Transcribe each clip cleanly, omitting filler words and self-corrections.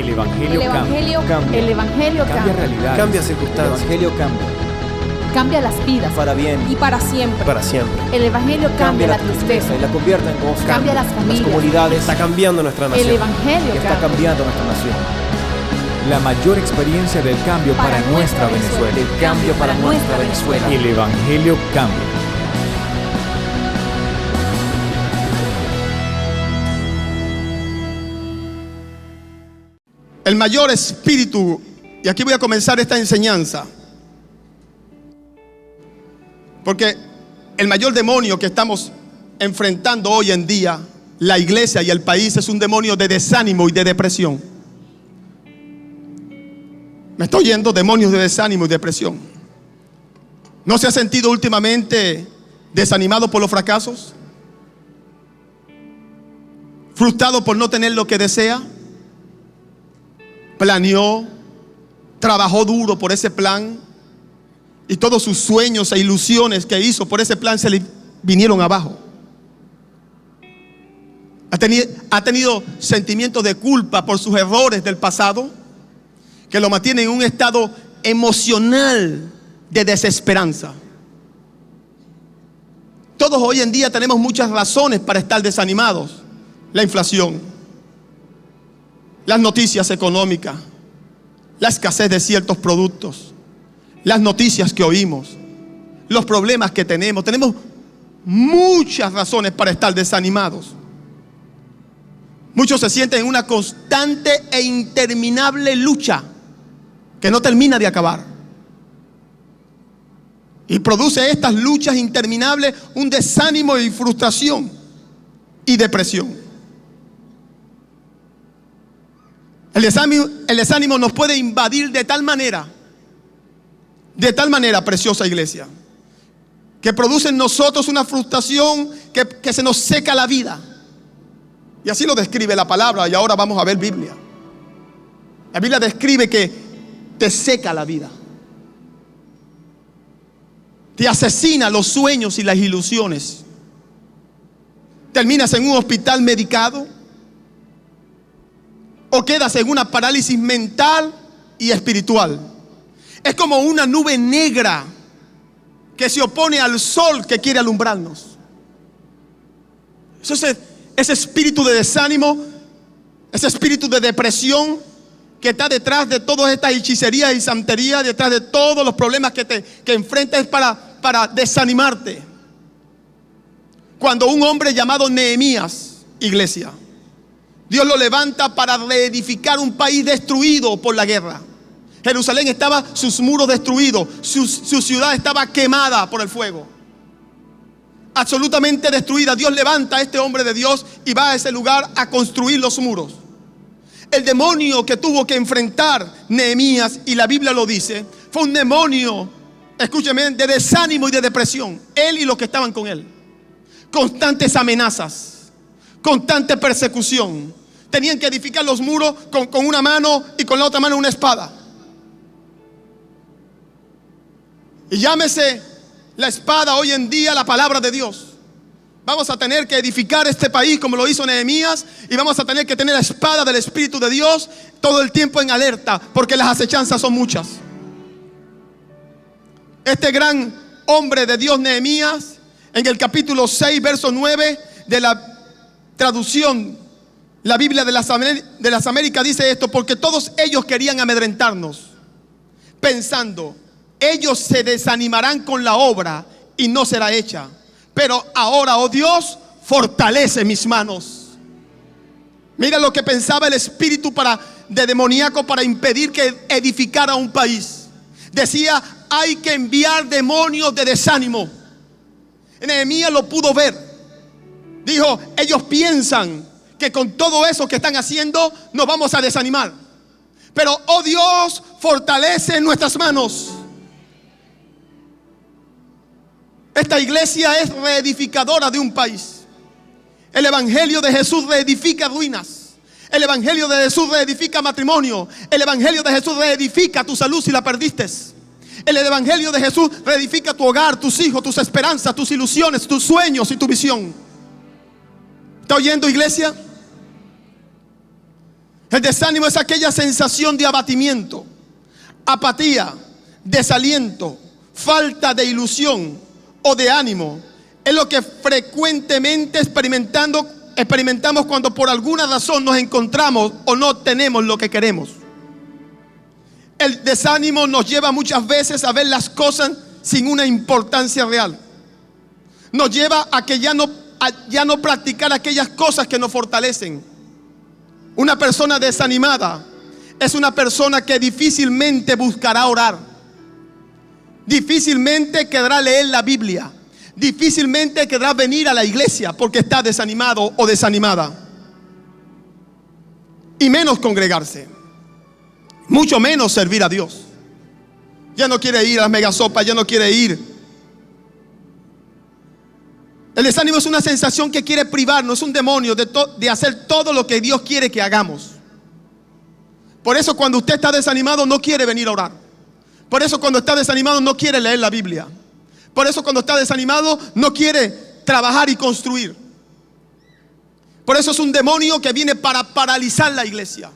El Evangelio cambia. El Evangelio Cambia cambia. realidades. Cambia El circunstancias. Evangelio cambia. Cambia las vidas. Para bien. Y para siempre. Para siempre. El Evangelio cambia la tristeza. y la convierte en gozo. Cambia las familias. comunidades. Está cambiando nuestra El nación. Evangelio Está cambia. cambiando nuestra nación. La mayor experiencia del cambio para nuestra Venezuela. El cambio para nuestra Venezuela. El Evangelio cambia. El mayor espíritu, y aquí voy a comenzar esta enseñanza, porque el mayor demonio que estamos enfrentando hoy en día, la iglesia y el país, es un demonio de desánimo y de depresión. ¿Me estoy oyendo? Demonios de desánimo y depresión. ¿No se ha sentido últimamente desanimado por los fracasos? ¿Frustrado por no tener lo que desea? Planeó, trabajó duro por ese plan y todos sus sueños e ilusiones que hizo por ese plan se le vinieron abajo. Ha tenido sentimientos de culpa por sus errores del pasado que lo mantienen en un estado emocional de desesperanza. Todos hoy en día tenemos muchas razones para estar desanimados. La inflación, las noticias económicas, la escasez de ciertos productos, las noticias que oímos, los problemas que tenemos. Tenemos muchas razones para estar desanimados. Muchos se sienten en una constante e interminable lucha que no termina de acabar. Y produce estas luchas interminables un desánimo y frustración y depresión. El desánimo nos puede invadir de tal manera, preciosa iglesia, que produce en nosotros una frustración que se nos seca la vida. Y así lo describe la palabra. Y ahora vamos a ver Biblia. La Biblia describe que te seca la vida, te asesina los sueños y las ilusiones. Terminas en un hospital medicado o quedas en una parálisis mental y espiritual. Es como una nube negra que se opone al sol que quiere alumbrarnos. Eso es ese espíritu de desánimo, ese espíritu de depresión que está detrás de todas estas hechicerías y santerías, detrás de todos los problemas que enfrentas para desanimarte. Cuando un hombre llamado Nehemías, iglesia, Dios lo levanta para reedificar un país destruido por la guerra. Jerusalén estaba, sus muros destruidos, su ciudad estaba quemada por el fuego, absolutamente destruida. Dios levanta a este hombre de Dios y va a ese lugar a construir los muros. El demonio que tuvo que enfrentar Nehemías, y la Biblia lo dice, fue un demonio, escúcheme, de desánimo y de depresión. Él y los que estaban con él. Constantes amenazas, constante persecución. Tenían que edificar los muros con una mano y con la otra mano una espada. Y llámese la espada hoy en día la palabra de Dios. Vamos a tener que edificar este país como lo hizo Nehemías, y vamos a tener que tener la espada del Espíritu de Dios todo el tiempo en alerta, porque las acechanzas son muchas. Este gran hombre de Dios, Nehemías, en el capítulo 6, verso 9 de la traducción, la Biblia de las Américas, dice esto: porque todos ellos querían amedrentarnos, pensando, ellos se desanimarán con la obra y no será hecha. Pero ahora, oh Dios, fortalece mis manos. Mira lo que pensaba el espíritu de demoníaco para impedir que edificara un país. Decía, hay que enviar demonios de desánimo. Nehemías lo pudo ver. Dijo, ellos piensan que con todo eso que están haciendo nos vamos a desanimar. Pero, oh Dios, fortalece nuestras manos. Esta iglesia es reedificadora de un país. El evangelio de Jesús reedifica ruinas. El evangelio de Jesús reedifica matrimonio. El evangelio de Jesús reedifica tu salud si la perdiste. El evangelio de Jesús reedifica tu hogar, tus hijos, tus esperanzas, tus ilusiones, tus sueños y tu visión. ¿Está oyendo, iglesia? El desánimo es aquella sensación de abatimiento, apatía, desaliento, falta de ilusión o de ánimo. Es lo que frecuentemente experimentamos cuando por alguna razón nos encontramos o no tenemos lo que queremos. El desánimo nos lleva muchas veces a ver las cosas sin una importancia real. Nos lleva a que ya no practicar aquellas cosas que nos fortalecen. Una persona desanimada es una persona que difícilmente buscará orar, difícilmente querrá leer la Biblia, difícilmente querrá venir a la iglesia porque está desanimado o desanimada, y menos congregarse. Mucho menos servir a Dios. Ya no quiere ir a las megasopas, ya no quiere ir. El desánimo es una sensación que quiere privarnos, es un demonio de hacer todo lo que Dios quiere que hagamos. Por eso cuando usted está desanimado no quiere venir a orar. Por eso cuando está desanimado no quiere leer la Biblia. Por eso cuando está desanimado no quiere trabajar y construir. Por eso es un demonio que viene para paralizar la iglesia.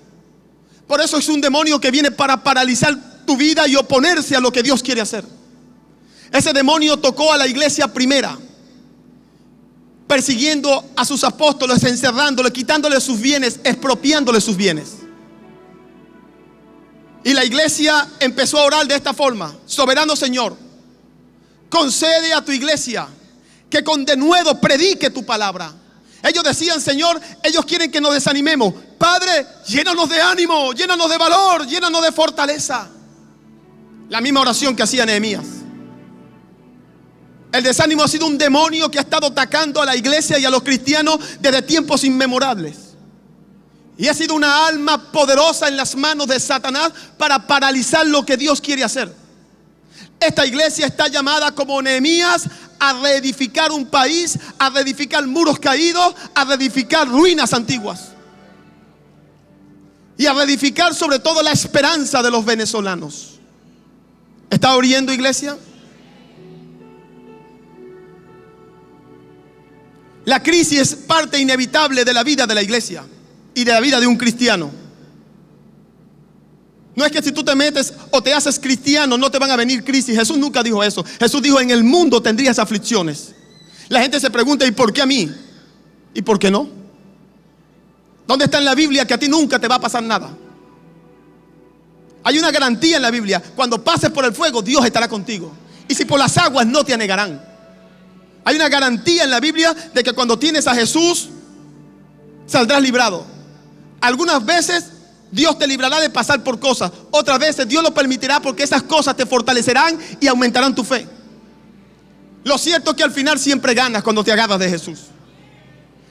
Por eso es un demonio que viene para paralizar tu vida y oponerse a lo que Dios quiere hacer. Ese demonio tocó a la iglesia primera, persiguiendo a sus apóstoles, encerrándoles, quitándole sus bienes, expropiándole sus bienes. Y la iglesia empezó a orar de esta forma: soberano Señor, concede a tu iglesia que con denuedo predique tu palabra. Ellos decían: Señor, ellos quieren que nos desanimemos. Padre, llénanos de ánimo, llénanos de valor, llénanos de fortaleza. La misma oración que hacía Nehemías. El desánimo ha sido un demonio que ha estado atacando a la iglesia y a los cristianos desde tiempos inmemorables. Y ha sido una alma poderosa en las manos de Satanás para paralizar lo que Dios quiere hacer. Esta iglesia está llamada como Nehemías a reedificar un país, a reedificar muros caídos, a reedificar ruinas antiguas y a reedificar sobre todo la esperanza de los venezolanos. ¿Está oyendo, iglesia? La crisis es parte inevitable de la vida de la iglesia y de la vida de un cristiano. No es que si tú te metes o te haces cristiano no te van a venir crisis. Jesús nunca dijo eso. Jesús dijo: en el mundo tendrías aflicciones. La gente se pregunta: ¿y por qué a mí? ¿Y por qué no? ¿Dónde está en la Biblia que a ti nunca te va a pasar nada? Hay una garantía en la Biblia: cuando pases por el fuego, Dios estará contigo. Y si por las aguas, no te anegarán. Hay una garantía en la Biblia de que cuando tienes a Jesús, saldrás librado. Algunas veces Dios te librará de pasar por cosas. Otras veces Dios lo permitirá porque esas cosas te fortalecerán y aumentarán tu fe. Lo cierto es que al final siempre ganas cuando te agarras de Jesús.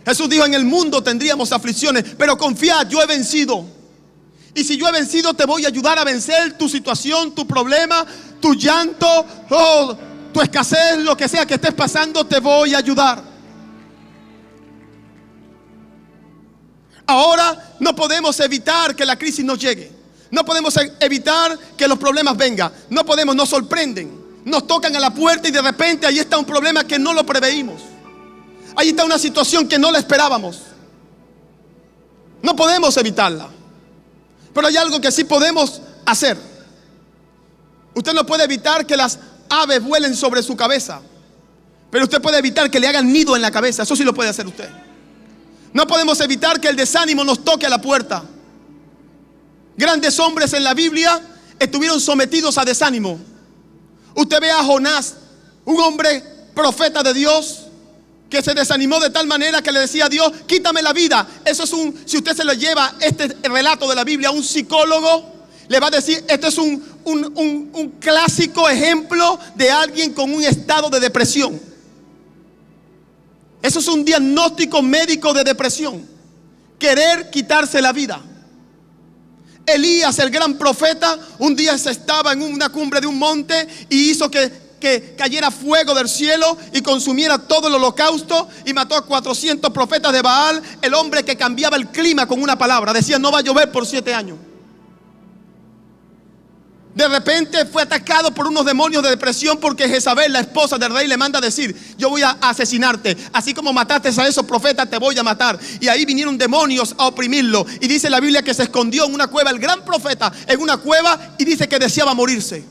Jesús dijo: en el mundo tendríamos aflicciones, pero confía, yo he vencido. Y si yo he vencido, te voy a ayudar a vencer tu situación, tu problema, tu llanto, tu escasez, lo que sea que estés pasando, te voy a ayudar. Ahora no podemos evitar que la crisis nos llegue. No podemos evitar que los problemas vengan. No podemos, nos sorprenden. Nos tocan a la puerta y de repente ahí está un problema que no lo preveímos. Ahí está una situación que no la esperábamos. No podemos evitarla. Pero hay algo que sí podemos hacer. Usted no puede evitar que las aves vuelen sobre su cabeza, pero usted puede evitar que le hagan nido en la cabeza. Eso sí lo puede hacer usted. No podemos evitar que el desánimo nos toque a la puerta. Grandes hombres en la Biblia estuvieron sometidos a desánimo. Usted ve a Jonás, un hombre profeta de Dios, que se desanimó de tal manera que le decía a Dios: quítame la vida. Eso es si usted se lo lleva este relato de la Biblia a un psicólogo, le va a decir: este es un clásico ejemplo de alguien con un estado de depresión. Eso es un diagnóstico médico de depresión. Querer quitarse la vida. Elías, el gran profeta, un día se estaba en una cumbre de un monte y hizo que cayera fuego del cielo y consumiera todo el holocausto, y mató a 400 profetas de Baal. El hombre que cambiaba el clima con una palabra. Decía: no va a llover por 7 años. De repente fue atacado por unos demonios de depresión porque Jezabel, la esposa del rey, le manda a decir: yo voy a asesinarte, así como mataste a esos profetas te voy a matar. Y ahí vinieron demonios a oprimirlo, y dice la Biblia que se escondió en una cueva, el gran profeta, en una cueva, y dice que deseaba morirse.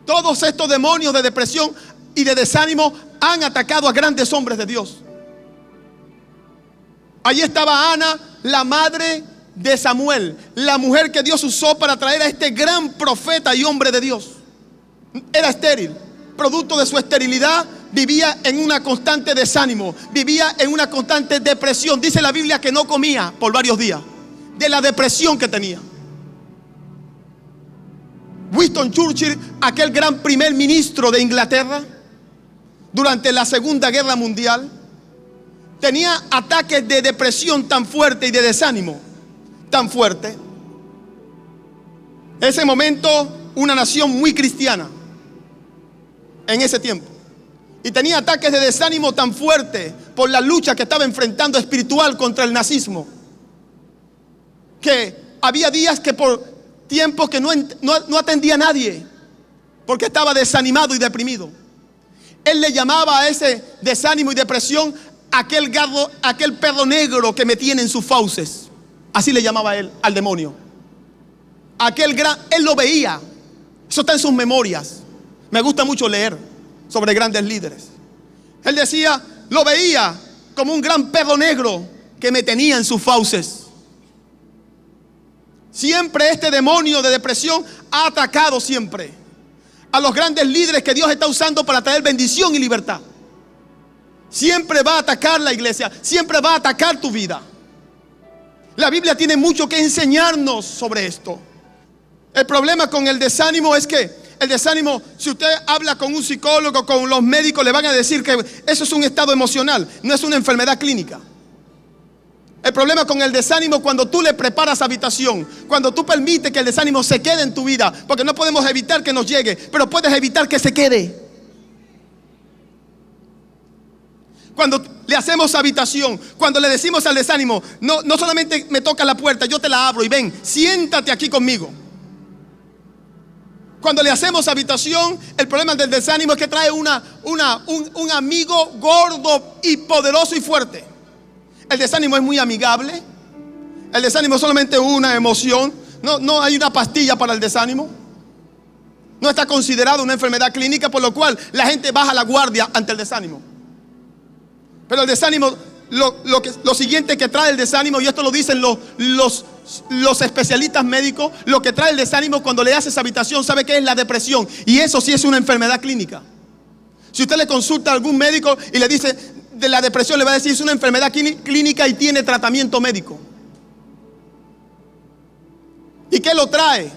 Todos estos demonios de depresión y de desánimo han atacado a grandes hombres de Dios. Allí estaba Ana, la madre de Samuel, la mujer que Dios usó para traer a este gran profeta y hombre de Dios. Era estéril, producto de su esterilidad, vivía en una constante desánimo, vivía en una constante depresión. Dice la Biblia que no comía por varios días, de la depresión que tenía. Winston Churchill, aquel gran primer ministro de Inglaterra durante la Segunda Guerra Mundial, tenía ataques de depresión tan fuerte y de desánimo tan fuerte. En ese momento, una nación muy cristiana en ese tiempo, y tenía ataques de desánimo tan fuerte por la lucha que estaba enfrentando espiritual contra el nazismo, que había días que por tiempos que no atendía a nadie porque estaba desanimado y deprimido. Él le llamaba a ese desánimo y depresión aquel perro negro que me tiene en sus fauces. Así le llamaba él al demonio. Él lo veía. Eso está en sus memorias. Me gusta mucho leer sobre grandes líderes. Él decía, lo veía como un gran perro negro que me tenía en sus fauces. Siempre este demonio de depresión ha atacado siempre a los grandes líderes que Dios está usando para traer bendición y libertad. Siempre va a atacar la iglesia, siempre va a atacar tu vida. La Biblia tiene mucho que enseñarnos sobre esto. El problema con el desánimo es que el desánimo, si usted habla con un psicólogo, con los médicos, le van a decir que eso es un estado emocional, no es una enfermedad clínica. El problema con el desánimo, cuando tú le preparas habitación, cuando tú permites que el desánimo se quede en tu vida, porque no podemos evitar que nos llegue, pero puedes evitar que se quede. Cuando le hacemos habitación, cuando le decimos al desánimo, no solamente me toca la puerta, yo te la abro y ven, siéntate aquí conmigo. Cuando le hacemos habitación, el problema del desánimo es que trae un amigo gordo y poderoso y fuerte. El desánimo es muy amigable. El desánimo es solamente una emoción. No hay una pastilla para el desánimo. No está considerado una enfermedad clínica, por lo cual la gente baja la guardia ante el desánimo. Pero el desánimo, lo siguiente que trae el desánimo, y esto lo dicen los especialistas médicos, lo que trae el desánimo cuando le haces habitación, ¿sabe qué es? La depresión. Y eso sí es una enfermedad clínica. Si usted le consulta a algún médico y le dice de la depresión, le va a decir es una enfermedad clínica y tiene tratamiento médico. ¿Y qué lo trae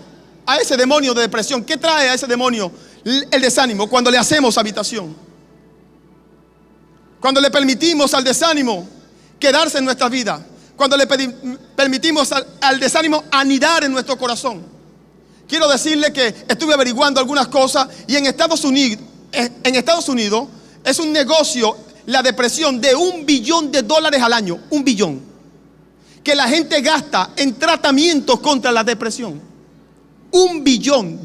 a ese demonio de depresión? ¿Qué trae a ese demonio el desánimo? Cuando le hacemos habitación, cuando le permitimos al desánimo quedarse en nuestra vida, cuando le permitimos al desánimo anidar en nuestro corazón. Quiero decirle que estuve averiguando algunas cosas, y en Estados Unidos es un negocio la depresión de $1 billón al año, $1 billón, que la gente gasta en tratamientos contra la depresión. $1 billón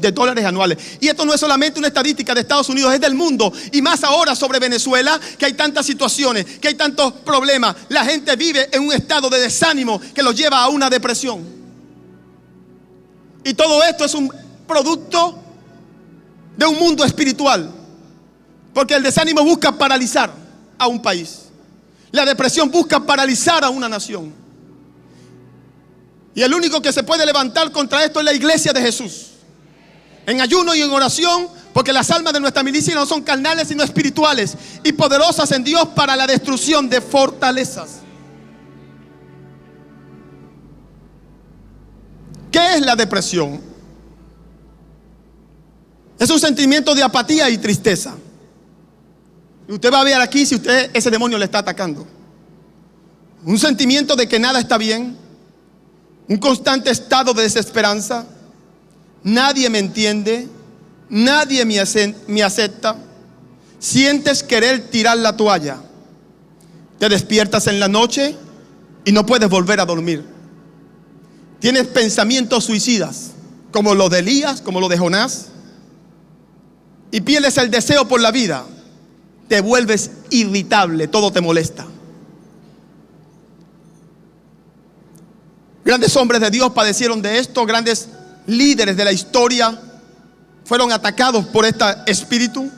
anuales. Y esto no es solamente una estadística de Estados Unidos, es del mundo. Y más ahora sobre Venezuela, que hay tantas situaciones, que hay tantos problemas. La gente vive en un estado de desánimo que los lleva a una depresión. Y todo esto es un producto de un mundo espiritual, porque el desánimo busca paralizar a un país. La depresión busca paralizar a una nación. Y el único que se puede levantar contra esto es la iglesia de Jesús, en ayuno y en oración, porque las almas de nuestra milicia no son carnales sino espirituales y poderosas en Dios para la destrucción de fortalezas. ¿Qué es la depresión? Es un sentimiento de apatía y tristeza. Y usted va a ver aquí si ese demonio le está atacando. Un sentimiento de que nada está bien, un constante estado de desesperanza. Nadie me entiende, nadie me acepta. Sientes querer tirar la toalla. Te despiertas en la noche y no puedes volver a dormir. tienes pensamientos suicidas, como los de Elías, como los de Jonás, y pierdes el deseo por la vida, te vuelves irritable, todo te molesta. Grandes hombres de Dios padecieron de esto, grandes líderes de la historia fueron atacados por este espíritu.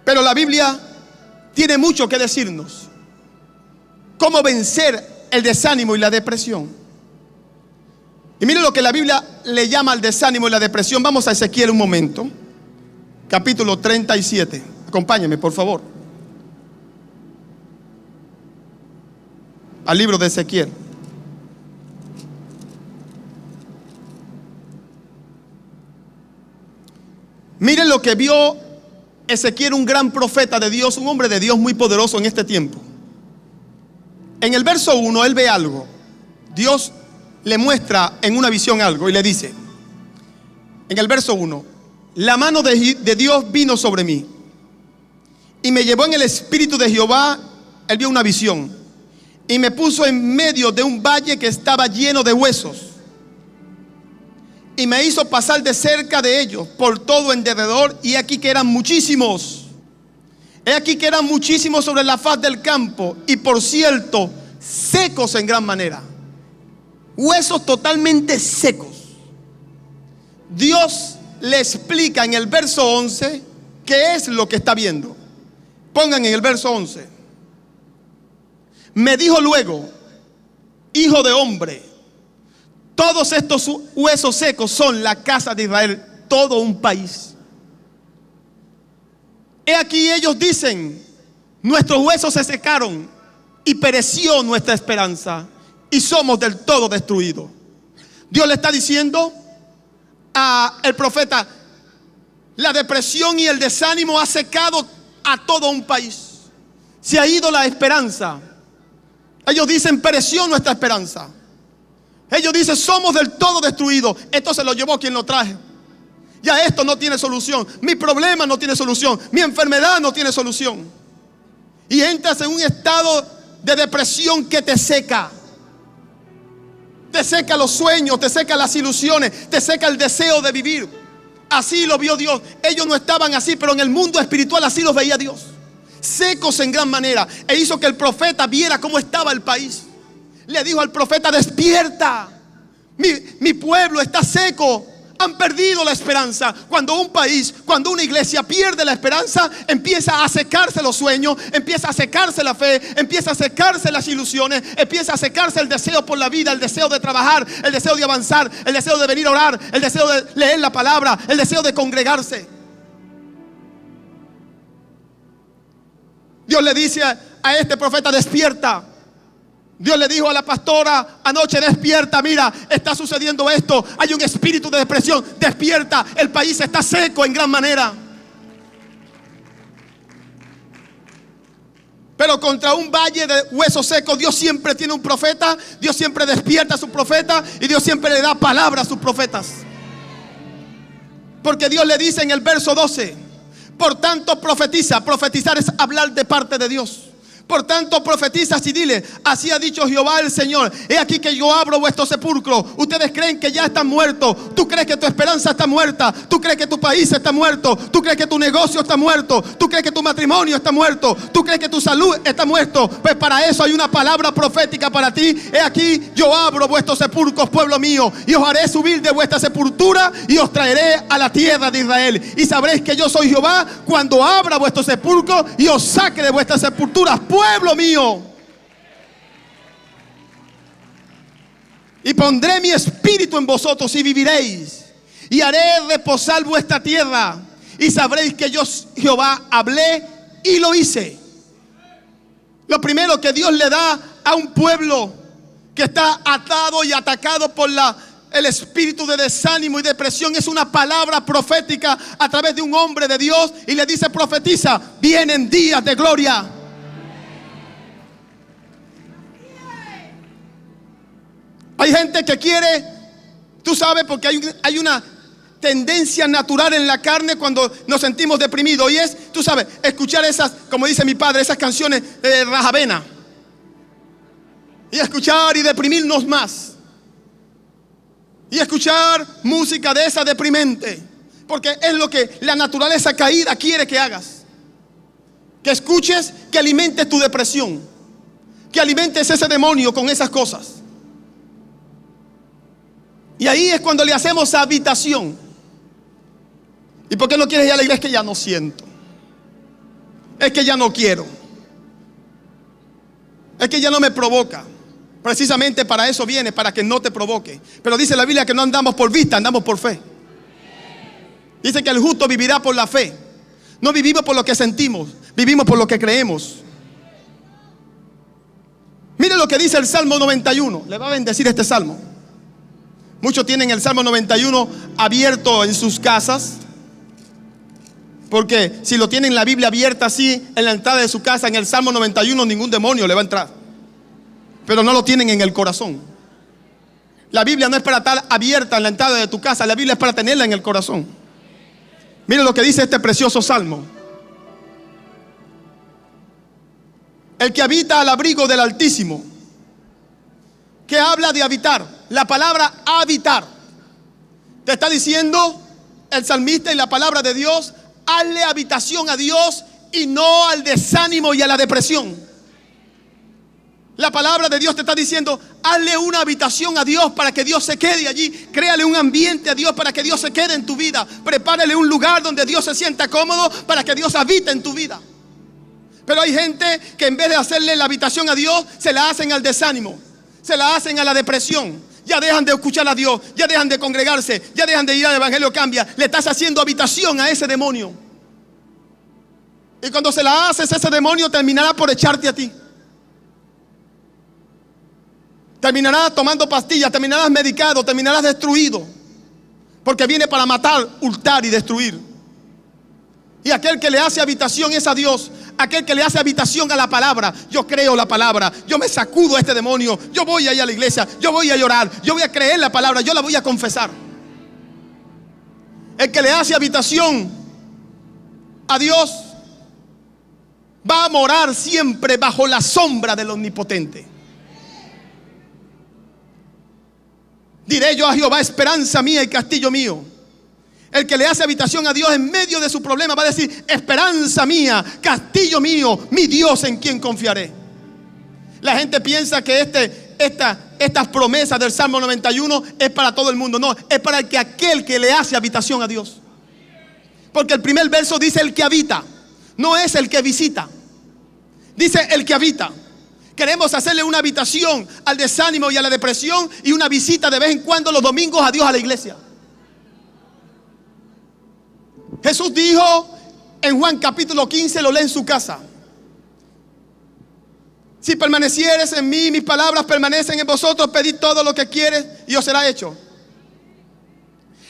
Pero la Biblia tiene mucho que decirnos. Cómo vencer el desánimo y la depresión. Y miren lo que la Biblia le llama al desánimo y la depresión. Vamos a Ezequiel un momento. Capítulo 37. Acompáñenme, por favor. Al libro de Ezequiel. Miren lo que vio Ezequiel, un gran profeta de Dios, un hombre de Dios muy poderoso en este tiempo. En el verso 1 él ve algo. Dios le muestra en una visión algo y le dice, en el verso 1, la mano de Dios vino sobre mí y me llevó en el espíritu de Jehová. Él vio una visión y me puso en medio de un valle que estaba lleno de huesos. Y me hizo pasar de cerca de ellos por todo en derredor. Y aquí que eran muchísimos. He aquí que eran muchísimos sobre la faz del campo. Y por cierto, secos en gran manera. Huesos totalmente secos. Dios le explica en el verso 11 qué es lo que está viendo. Pongan en el verso 11. Me dijo luego, hijo de hombre, todos estos huesos secos son la casa de Israel, todo un país. He aquí ellos dicen, nuestros huesos se secaron y pereció nuestra esperanza y somos del todo destruidos. Dios le está diciendo al profeta, la depresión y el desánimo ha secado a todo un país. Se ha ido la esperanza. Ellos dicen, pereció nuestra esperanza. Ellos dicen, somos del todo destruidos. Esto se lo llevó quien lo traje. Ya esto no tiene solución. Mi problema no tiene solución. Mi enfermedad no tiene solución. Y entras en un estado de depresión que te seca. Te seca los sueños, te seca las ilusiones, te seca el deseo de vivir. Así lo vio Dios. Ellos no estaban así, pero en el mundo espiritual así los veía Dios. Secos en gran manera. E hizo que el profeta viera cómo estaba el país. Le dijo al profeta, despierta, mi pueblo está seco, han perdido la esperanza. Cuando un país, cuando una iglesia pierde la esperanza, empieza a secarse los sueños, empieza a secarse la fe, empieza a secarse las ilusiones, empieza a secarse el deseo por la vida, el deseo de trabajar, el deseo de avanzar, el deseo de venir a orar, el deseo de leer la palabra, el deseo de congregarse. Dios le dice a este profeta, despierta. Dios le dijo a la pastora anoche, despierta, mira, está sucediendo esto, hay un espíritu de depresión, despierta, el país está seco en gran manera. Pero contra un valle de huesos secos, Dios siempre tiene un profeta, Dios siempre despierta a su profeta y Dios siempre le da palabra a sus profetas. Porque Dios le dice en el verso 12, por tanto profetiza. Profetizar es hablar de parte de Dios. Por tanto profetizas y dile, así ha dicho Jehová el Señor, he aquí que yo abro vuestro sepulcro. Ustedes creen que ya están muertos. Tú crees que tu esperanza está muerta. Tú crees que tu país está muerto. Tú crees que tu negocio está muerto. Tú crees que tu matrimonio está muerto. Tú crees que tu salud está muerto. Pues para eso hay una palabra profética para ti. He aquí yo abro vuestros sepulcros, pueblo mío, y os haré subir de vuestra sepultura y os traeré a la tierra de Israel. Y sabréis que yo soy Jehová cuando abra vuestros sepulcros y os saque de vuestras sepulturas, pueblo mío. Y pondré mi espíritu en vosotros y viviréis. Y haré reposar vuestra tierra. Y sabréis que yo Jehová hablé y lo hice. Lo primero que Dios le da a un pueblo que está atado y atacado por el espíritu de desánimo y depresión es una palabra profética a través de un hombre de Dios. Y le dice, profetiza, vienen días de gloria. Hay gente que quiere, tú sabes, porque hay una tendencia natural en la carne cuando nos sentimos deprimidos. Y es, tú sabes, escuchar esas, como dice mi padre, esas canciones de Rajavena. Y escuchar y deprimirnos más. y escuchar música de esa deprimente, porque es lo que la naturaleza caída quiere que hagas. Que escuches, que alimentes tu depresión, que alimentes ese demonio con esas cosas. Y ahí es cuando le hacemos habitación. ¿Y por qué no quieres ir a la iglesia? Es que ya no siento, es que ya no quiero, es que ya no me provoca. Precisamente para eso viene, para que no te provoque. Pero dice la Biblia que no andamos por vista, andamos por fe. Dice que el justo vivirá por la fe. No vivimos por lo que sentimos, vivimos por lo que creemos. Mire lo que dice el Salmo 91. Le va a bendecir este salmo. Muchos tienen el Salmo 91 abierto en sus casas, porque si lo tienen la Biblia abierta así en la entrada de su casa, en el Salmo 91 ningún demonio le va a entrar. Pero no lo tienen en el corazón. La Biblia no es para estar abierta en la entrada de tu casa, la Biblia es para tenerla en el corazón. Mire lo que dice este precioso salmo. El que habita al abrigo del Altísimo. Que habla de habitar. La palabra habitar te está diciendo el salmista y la palabra de Dios: hazle habitación a Dios y no al desánimo y a la depresión. La palabra de Dios te está diciendo: hazle una habitación a Dios para que Dios se quede allí. Créale un ambiente a Dios para que Dios se quede en tu vida. Prepárale un lugar donde Dios se sienta cómodo para que Dios habite en tu vida. Pero hay gente que en vez de hacerle la habitación a Dios, se la hacen al desánimo, se la hacen a la depresión. Ya dejan de escuchar a Dios, ya dejan de congregarse, ya dejan de ir al Evangelio Cambia. Le estás haciendo habitación a ese demonio. Y cuando se la haces, ese demonio terminará por echarte a ti. Terminarás tomando pastillas, terminarás medicado, terminarás destruido. Porque viene para matar, hurtar y destruir. Y aquel que le hace habitación es a Dios. Aquel que le hace habitación a la palabra. Yo creo la palabra, yo me sacudo a este demonio. Yo voy a ir a la iglesia, yo voy a llorar, yo voy a creer la palabra, yo la voy a confesar. El que le hace habitación a Dios va a morar siempre bajo la sombra del Omnipotente. Diré yo a Jehová, esperanza mía y castillo mío. El que le hace habitación a Dios en medio de su problema va a decir: esperanza mía, castillo mío, mi Dios en quien confiaré. La gente piensa que estas promesas del Salmo 91 es para todo el mundo. No, es para aquel que le hace habitación a Dios. Porque el primer verso dice el que habita, no es el que visita. Dice el que habita. Queremos hacerle una habitación al desánimo y a la depresión y una visita de vez en cuando los domingos a Dios a la iglesia. Jesús dijo en Juan capítulo 15, lo lee en su casa: si permanecieres en mí, mis palabras permanecen en vosotros, pedid todo lo que quieres y os será hecho.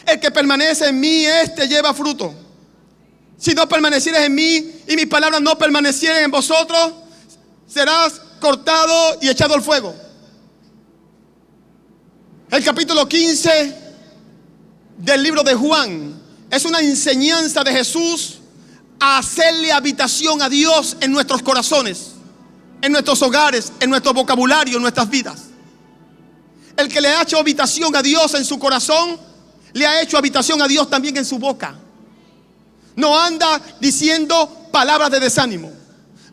El que permanece en mí, este lleva fruto. Si no permanecieres en mí y mis palabras no permanecieren en vosotros, serás cortado y echado al fuego. El capítulo 15 del libro de Juan es una enseñanza de Jesús a hacerle habitación a Dios en nuestros corazones, en nuestros hogares, en nuestro vocabulario, en nuestras vidas. El que le ha hecho habitación a Dios en su corazón, le ha hecho habitación a Dios también en su boca. No anda diciendo palabras de desánimo.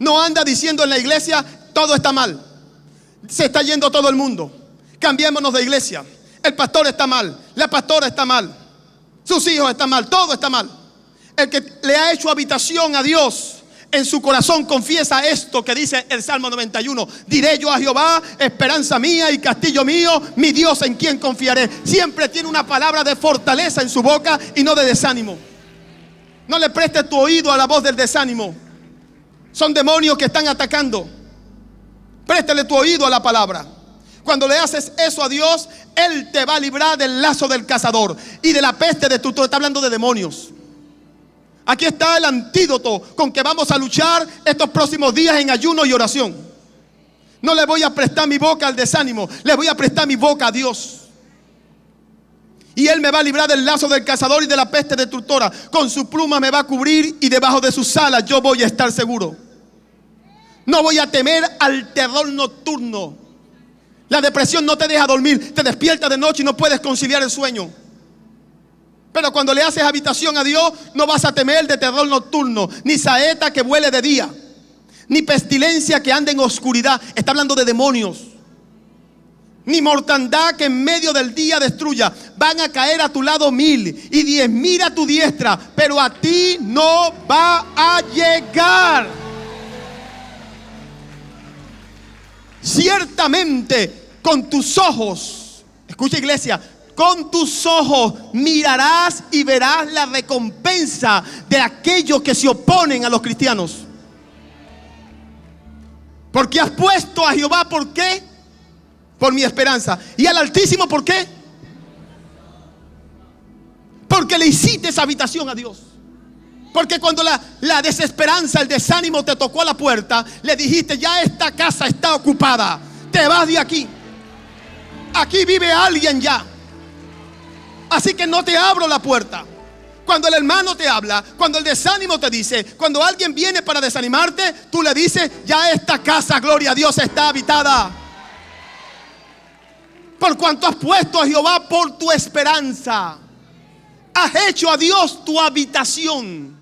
No anda diciendo en la iglesia: todo está mal, se está yendo todo el mundo, cambiémonos de iglesia, el pastor está mal, la pastora está mal, sus hijos están mal, todo está mal. El que le ha hecho habitación a Dios en su corazón confiesa esto que dice el Salmo 91: diré yo a Jehová, esperanza mía y castillo mío, mi Dios en quien confiaré. Siempre tiene una palabra de fortaleza en su boca y no de desánimo. No le prestes tu oído a la voz del desánimo. Son demonios que están atacando. Préstale tu oído a la palabra. Cuando le haces eso a Dios, Él te va a librar del lazo del cazador y de la peste de tu... Está hablando de demonios. Aquí está el antídoto con que vamos a luchar estos próximos días en ayuno y oración. No le voy a prestar mi boca al desánimo, le voy a prestar mi boca a Dios. Y Él me va a librar del lazo del cazador y de la peste destructora. Con su pluma me va a cubrir y debajo de sus alas yo voy a estar seguro. No voy a temer al terror nocturno, La depresión no te deja dormir, te despierta de noche y no puedes conciliar el sueño. Pero cuando le haces habitación a Dios, no vas a temer de terror nocturno, ni saeta que vuele de día, ni pestilencia que ande en oscuridad. Está hablando de demonios. Ni mortandad que en medio del día destruya. Van a caer a tu lado 1000 y 10,000 a tu diestra, pero a ti no va a llegar. Ciertamente con tus ojos, escucha iglesia, con tus ojos mirarás y verás la recompensa de aquellos que se oponen a los cristianos. Porque has puesto a Jehová, ¿por qué? Por mi esperanza. Y al Altísimo, ¿por qué? Porque le hiciste esa habitación a Dios. Porque cuando la desesperanza, el desánimo te tocó a la puerta, le dijiste: ya esta casa está ocupada, te vas de aquí. Aquí vive alguien ya. Así que no te abro la puerta. Cuando el hermano te habla, cuando el desánimo te dice, cuando alguien viene para desanimarte, tú le dices: ya esta casa, gloria a Dios, está habitada. Por cuanto has puesto a Jehová por tu esperanza, has hecho a Dios tu habitación.